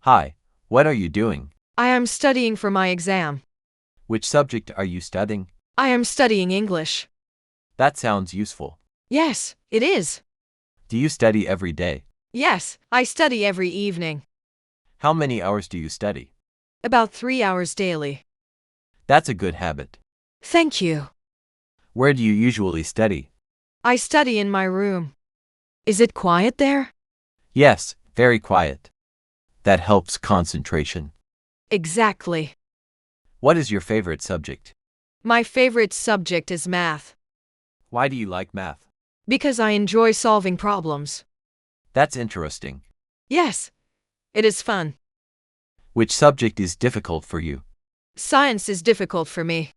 Hi, what are you doing? I am studying for my exam. Which subject are you studying? I am studying English. That sounds useful. Yes, it is. Do you study every day? Yes, I study every evening. How many hours do you study? About 3 hours daily. That's a good habit. Thank you. Where do you usually study? I study in my room. Is it quiet there? Yes, very quiet. That helps concentration. Exactly. What is your favorite subject? My favorite subject is math. Why do you like math? Because I enjoy solving problems. That's interesting. Yes, it is fun. Which subject is difficult for you? Science is difficult for me.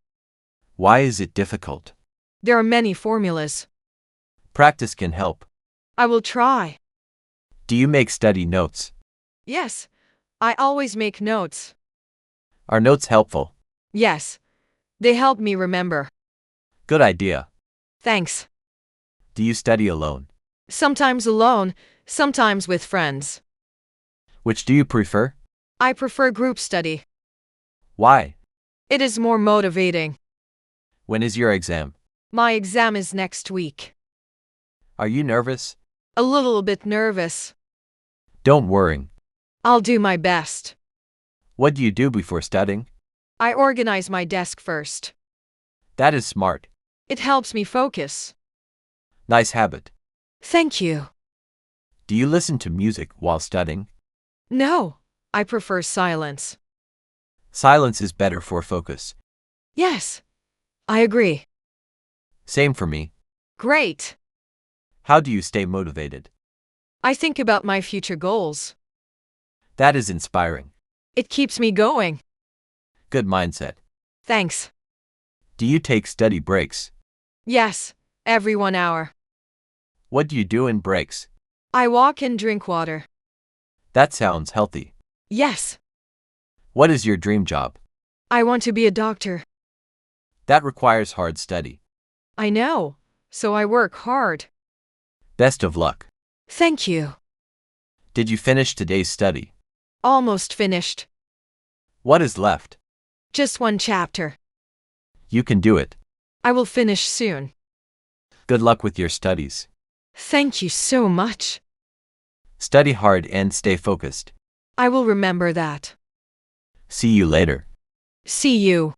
Why is it difficult? There are many formulas. Practice can help. I will try. Do you make study notes? Yes, I always make notes. Are notes helpful? Yes, they help me remember. Good idea. Thanks. Do you study alone? Sometimes alone, sometimes with friends. Which do you prefer? I prefer group study. Why? It is more motivating. When is your exam? My exam is next week. Are you nervous? A little bit nervous. Don't worry. I'll do my best. What do you do before studying? I organize my desk first. That is smart. It helps me focus. Nice habit. Thank you. Do you listen to music while studying? No, I prefer silence. Silence is better for focus. Yes, I agree. Same for me. Great. How do you stay motivated? I think about my future goals. That is inspiring. It keeps me going. Good mindset. Thanks. Do you take study breaks? Yes, every 1 hour. What do you do in breaks? I walk and drink water. That sounds healthy. Yes, What is your dream job? I want to be a doctor. That requires hard study. I know, so I work hard. Best of luck. Thank you. Did you finish today's study? Almost finished. What is left? Just 1 chapter. You can do it. I will finish soon. Good luck with your studies. Thank you so much. Study hard and stay focused. I will remember that. See you later. See you.